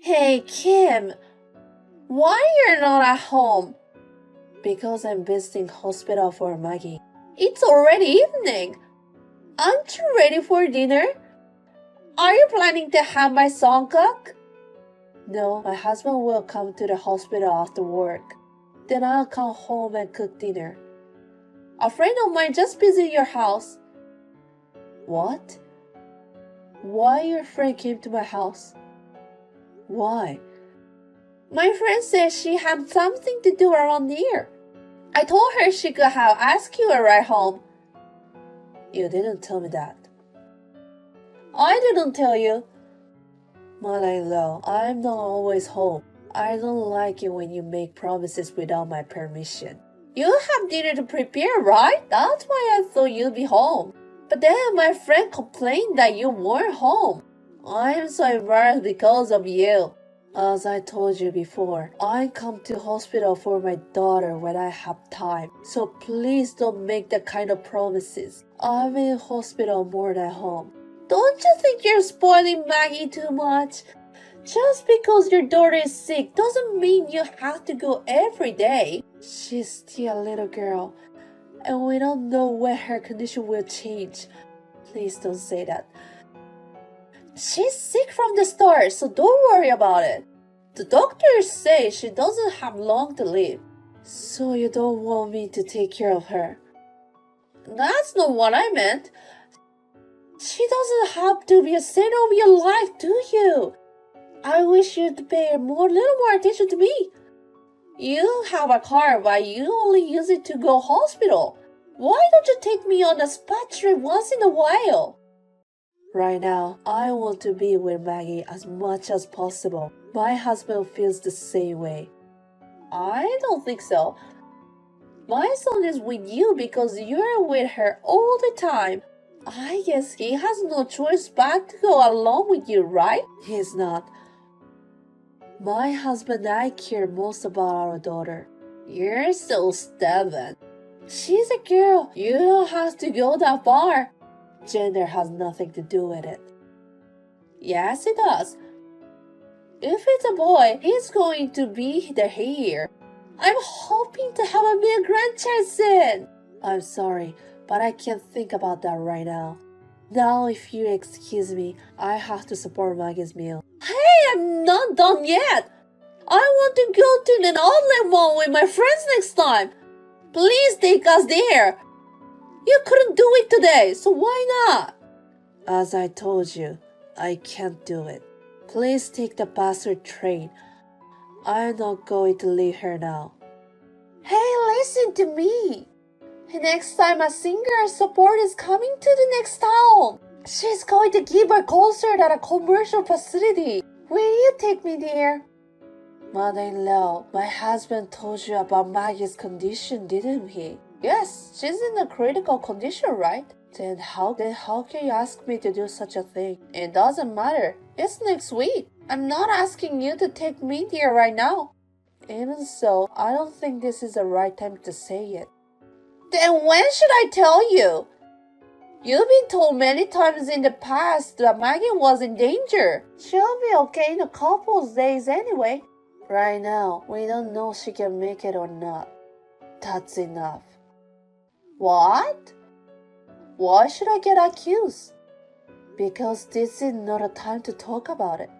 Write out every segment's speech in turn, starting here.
Hey, Kim, why you're not at home? Because I'm visiting hospital for Maggie. It's already evening. Aren't you ready for dinner? Are you planning to have my son cook? No, my husband will come to the hospital after work. Then I'll come home and cook dinner. A friend of mine just visited your house. What? Why your friend came to my house? Why? My friend said she had something to do around here. I told her she could have asked you a ride home. You didn't tell me that. I didn't tell you. Mother-in-law, I'm not always home. I don't like it when you make promises without my permission. You have dinner to prepare, right? That's why I thought you'd be home. But then my friend complained that you weren't home. I'm so embarrassed because of you. As I told you before, I come to hospital for my daughter when I have time. So please don't make that kind of promises. I'm in hospital more than home. Don't you think you're spoiling Maggie too much? Just because your daughter is sick doesn't mean you have to go every day. She's still a little girl, and we don't know when her condition will change. Please don't say that. She's sick from the start, so don't worry about it. The doctors say she doesn't have long to live. So you don't want me to take care of her? That's not what I meant. She doesn't have to be a center of your life, do you? I wish you'd pay little more attention to me. You have a car, but you only use it to go hospital. Why don't you take me on a spa trip once in a while? Right now, I want to be with Maggie as much as possible. My husband feels the same way. I don't think so. My son is with you because you're with her all the time. I guess he has no choice but to go along with you, right? He's not. My husband and I care most about our daughter. You're so stubborn. She's a girl. You don't have to go that far. Gender has nothing to do with it. Yes, it does. If it's a boy, he's going to be the heir. I'm hoping to have a big grandchild soon. I'm sorry, but I can't think about that right now. Now, if you excuse me, I have to support Maggie's meal. Hey, I'm not done yet. I want to go to an outlet mall with my friends next time. Please take us there. You couldn't do it today, so why not? As I told you, I can't do it. Please take the bus or train. I'm not going to leave her now. Hey, listen to me. Next time a singer support is coming to the next town, she's going to give a concert at a commercial facility. Will you take me there? Mother-in-law, my husband told you about Maggie's condition, didn't he? Yes, she's in a critical condition, right? Then how can you ask me to do such a thing? It doesn't matter. It's next week. I'm not asking you to take me there right now. Even so, I don't think this is the right time to say it. Then when should I tell you? You've been told many times in the past that Maggie was in danger. She'll be okay in a couple of days anyway. Right now, we don't know if she can make it or not. That's enough. What? Why should I get accused? Because this is not a time to talk about it.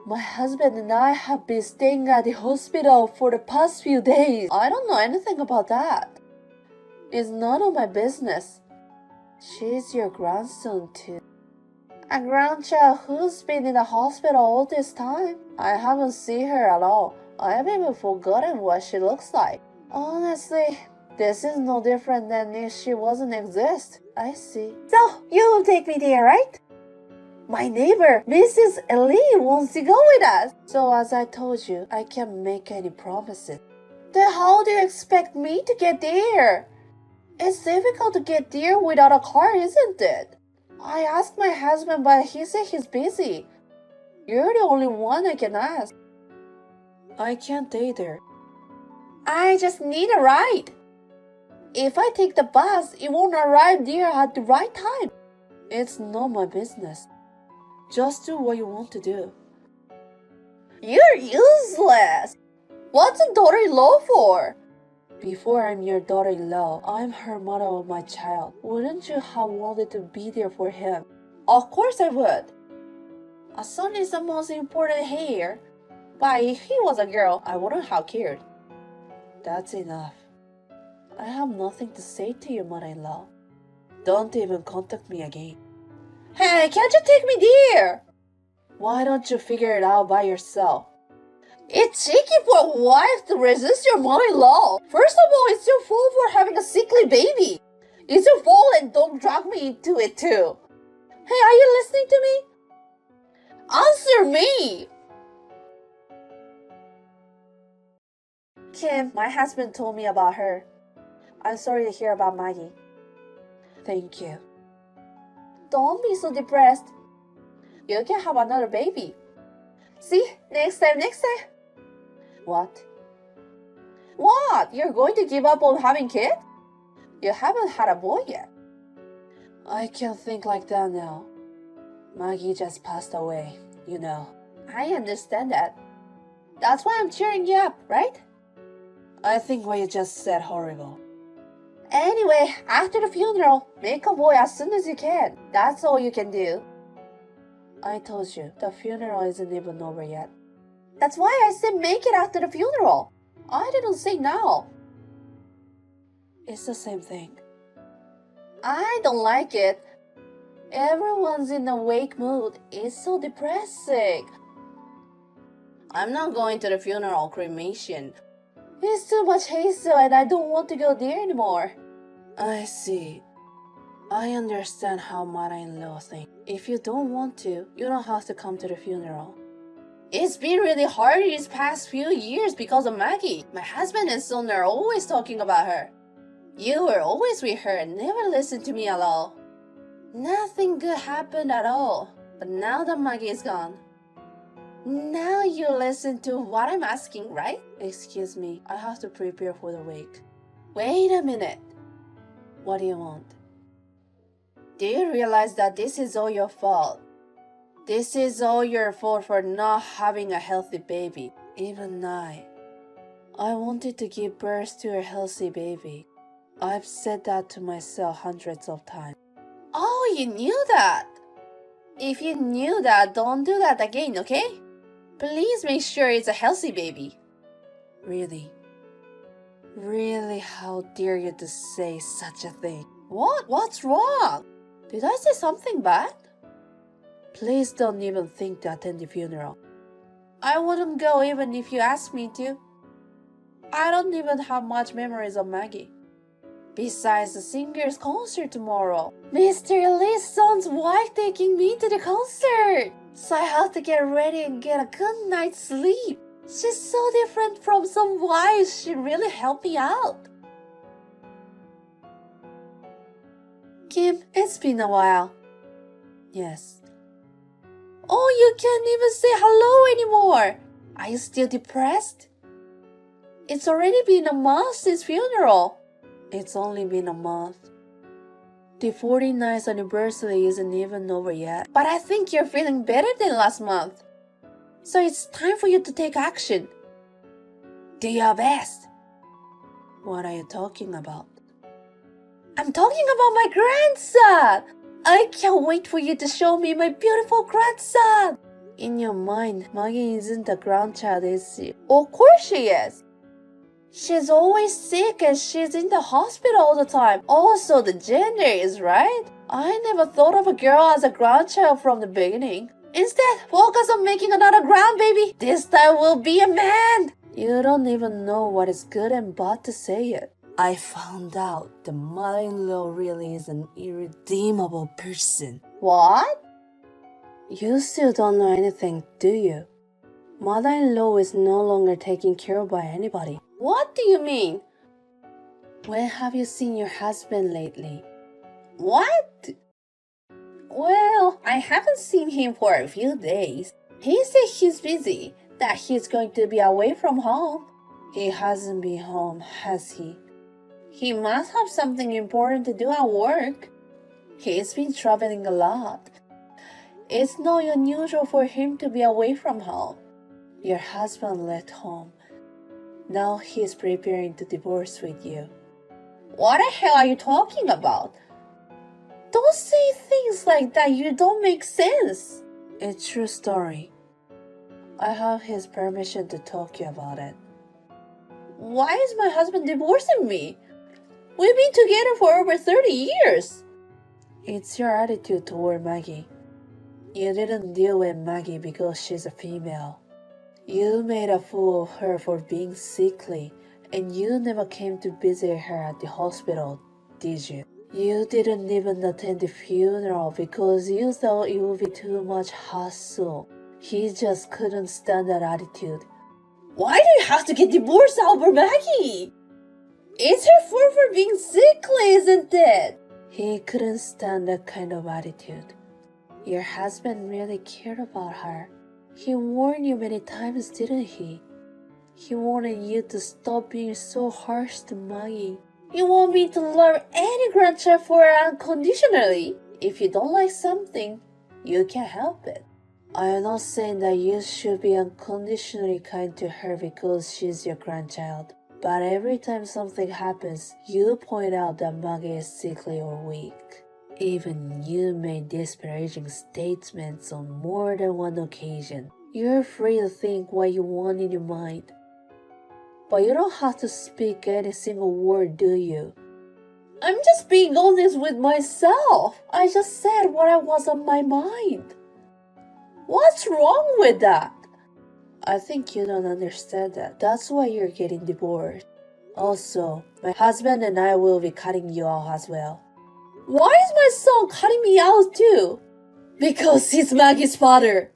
My husband and I have been staying at the hospital for the past few days. I don't know anything about that. It's none of my business. She's your grandson too. A grandchild who's been in the hospital all this time? I haven't seen her at all. I've even forgotten what she looks like. Honestly, this is no different than if she wasn't exist. I see. So, you will take me there, right? My neighbor, Mrs. Ellie, wants to go with us. So as I told you, I can't make any promises. Then how do you expect me to get there? It's difficult to get there without a car, isn't it? I asked my husband, but he said he's busy. You're the only one I can ask. I can't either. I just need a ride. If I take the bus, it won't arrive there at the right time. It's not my business. Just do what you want to do. You're useless! What's a daughter-in-law for? Before I'm your daughter-in-law, I'm her mother of my child. Wouldn't you have wanted to be there for him? Of course I would. A son is the most important here. But if he was a girl, I wouldn't have cared. That's enough. I have nothing to say to you, mother-in-law. Don't even contact me again. Hey, can't you take me there? Why don't you figure it out by yourself? It's cheeky for a wife to resist your mother-in-law. First of all, it's your fault for having a sickly baby. It's your fault and don't drag me into it too. Hey, are you listening to me? Answer me! Kim, my husband told me about her. I'm sorry to hear about Maggie. Thank you. Don't be so depressed. You can have another baby. See? Next time. What? What? You're going to give up on having kids? You haven't had a boy yet. I can't think like that now. Maggie just passed away, you know. I understand that. That's why I'm cheering you up, right? I think what you just said horrible. Anyway, after the funeral, make a boy as soon as you can. That's all you can do. I told you, the funeral isn't even over yet. That's why I said make it after the funeral. I didn't say now. It's the same thing. I don't like it. Everyone's in a wake mood. It's so depressing. I'm not going to the funeral cremation. It's too much hassle and I don't want to go there anymore. I see. I understand how mother-in-law thinks. If you don't want to, you don't have to come to the funeral. It's been really hard these past few years because of Maggie. My husband and son are always talking about her. You were always with her and never listened to me at all. Nothing good happened at all. But now that Maggie is gone, now you listen to what I'm asking, right? Excuse me, I have to prepare for the wake. Wait a minute. What do you want? Do you realize that this is all your fault? This is all your fault for not having a healthy baby. Even I wanted to give birth to a healthy baby. I've said that to myself hundreds of times. Oh, you knew that? If you knew that, don't do that again, okay? Please make sure it's a healthy baby. Really? Really, how dare you to say such a thing? What? What's wrong? Did I say something bad? Please don't even think to attend the funeral. I wouldn't go even if you asked me to. I don't even have much memories of Maggie. Besides the singer's concert tomorrow, Mr. Lee's son's wife taking me to the concert. So I have to get ready and get a good night's sleep. She's so different from some wives. She really helped me out. Kim, it's been a while. Yes. Oh, you can't even say hello anymore. Are you still depressed? It's already been a month since funeral. It's only been a month. The 49th anniversary isn't even over yet. But I think you're feeling better than last month. So it's time for you to take action. Do your best. What are you talking about? I'm talking about my grandson. I can't wait for you to show me my beautiful grandson. In your mind, Maggie isn't a grandchild, is she? Of course she is. She's always sick and she's in the hospital all the time. Also, the gender is right. I never thought of a girl as a grandchild from the beginning. Instead, focus on making another grandbaby. This time will be a man. You don't even know what is good and bad to say it. I found out the mother-in-law really is an irredeemable person. What? You still don't know anything, do you? Mother-in-law is no longer taken care of by anybody. What do you mean? When have you seen your husband lately? What? Well, I haven't seen him for a few days. He said he's busy, that he's going to be away from home. He hasn't been home, has he? He must have something important to do at work. He's been traveling a lot. It's not unusual for him to be away from home. Your husband left home. Now he's preparing to divorce with you. What the hell are you talking about? Don't say things like that, you don't make sense. It's true story. I have his permission to talk to you about it. Why is my husband divorcing me? We've been together for over 30 years. It's your attitude toward Maggie. You didn't deal with Maggie because she's a female. You made a fool of her for being sickly, and you never came to visit her at the hospital, did you? You didn't even attend the funeral because you thought it would be too much hassle. He just couldn't stand that attitude. Why do you have to get divorced over Maggie? It's her fault for being sickly, isn't it? He couldn't stand that kind of attitude. Your husband really cared about her. He warned you many times, didn't he? He wanted you to stop being so harsh to Maggie. You want me to love any grandchild for her unconditionally? If you don't like something, you can't help it. I am not saying that you should be unconditionally kind to her because she's your grandchild. But every time something happens, you point out that Maggie is sickly or weak. Even you made disparaging statements on more than one occasion. You're free to think what you want in your mind. But you don't have to speak any single word, do you? I'm just being honest with myself. I just said what was on my mind. What's wrong with that? I think you don't understand that. That's why you're getting divorced. Also, my husband and I will be cutting you out as well. Why is my son cutting me out too? Because he's Maggie's father.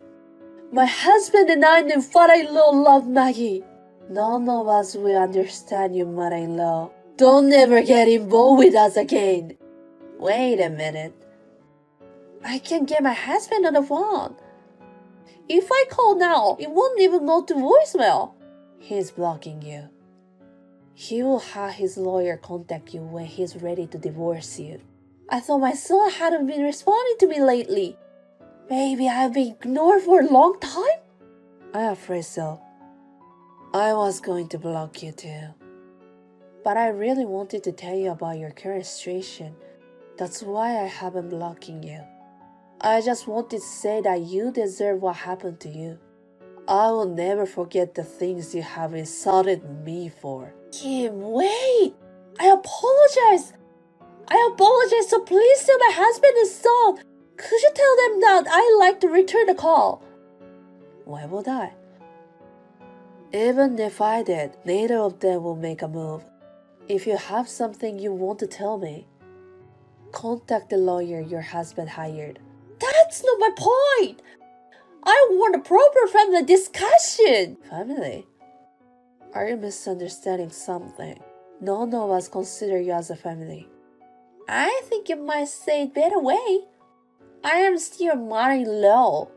My husband and I and father-in-law love Maggie. None of us will understand you, mother-in-law. Don't ever get involved with us again. Wait a minute. I can get my husband on the phone. If I call now, it won't even go to voicemail. He's blocking you. He will have his lawyer contact you when he's ready to divorce you. I thought my son hadn't been responding to me lately. Maybe I've been ignored for a long time? I'm afraid so. I was going to block you too. But I really wanted to tell you about your current situation. That's why I haven't blocking you. I just wanted to say that you deserve what happened to you. I will never forget the things you have insulted me for. Kim, wait! I apologize! So please tell my husband and son. Could you tell them that I'd like to return the call? Why would I? Even if I did, neither of them will make a move. If you have something you want to tell me, contact the lawyer your husband hired. That's not my point! I want a proper family discussion! Family? Are you misunderstanding something? None of us consider you as a family. I think you might say it better way. I am still mother-in-law.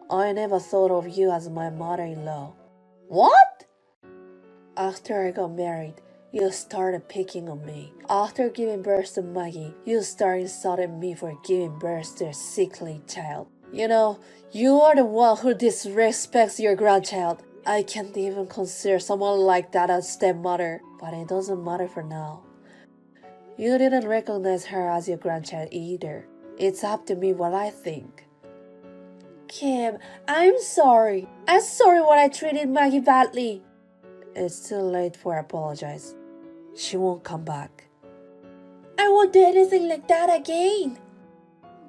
I never thought of you as my mother-in-law. What? After I got married, you started picking on me. After giving birth to Maggie, you started insulting me for giving birth to a sickly child. You know, you are the one who disrespects your grandchild. I can't even consider someone like that a stepmother. But it doesn't matter for now. You didn't recognize her as your grandchild either. It's up to me what I think. Kim, I'm sorry. I'm sorry when I treated Maggie badly. It's too late for apologize. She won't come back. I won't do anything like that again.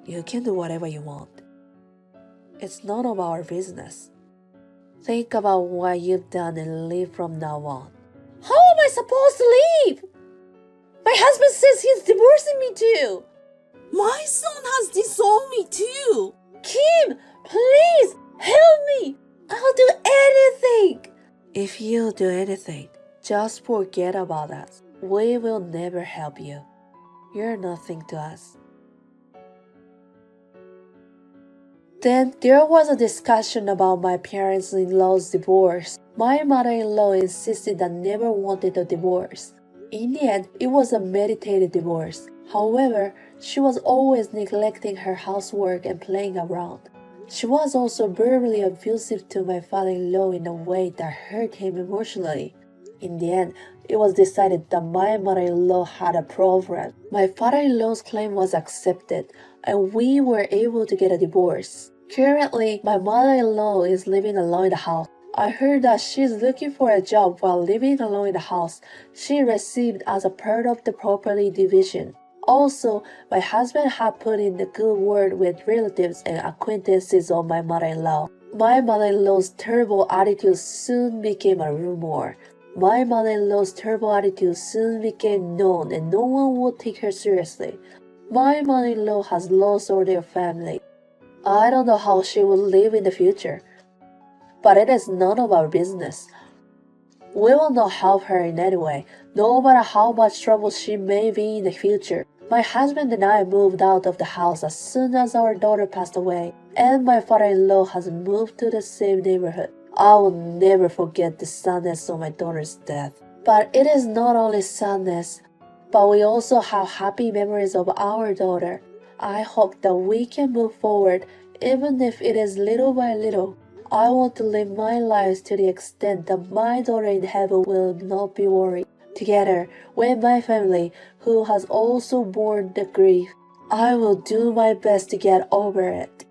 You can do whatever you want. It's none of our business. Think about what you've done and leave from now on. How am I supposed to leave? My husband says he's divorcing me too. My son has disowned me too. Kim, please help me. I'll do anything. If you do anything, just forget about us. We will never help you. You're nothing to us. Then there was a discussion about my parents-in-law's divorce. My mother-in-law insisted I never wanted a divorce. In the end, it was a meditated divorce. However, she was always neglecting her housework and playing around. She was also verbally abusive to my father-in-law in a way that hurt him emotionally. In the end, it was decided that my mother-in-law had a problem. My father-in-law's claim was accepted, and we were able to get a divorce. Currently, my mother-in-law is living alone in the house. I heard that she is looking for a job while living alone in the house she received as a part of the property division. Also, my husband had put in a good word with relatives and acquaintances of my mother-in-law. My mother-in-law's terrible attitude soon became a rumor. My mother-in-law's terrible attitude soon became known and no one would take her seriously. My mother-in-law has lost all their family. I don't know how she will live in the future, but it is none of our business. We will not help her in any way, no matter how much trouble she may be in the future. My husband and I moved out of the house as soon as our daughter passed away, and my father-in-law has moved to the same neighborhood. I will never forget the sadness of my daughter's death. But it is not only sadness, but we also have happy memories of our daughter. I hope that we can move forward, even if it is little by little. I want to live my life to the extent that my daughter in heaven will not be worried. Together with my family, who has also borne the grief, I will do my best to get over it.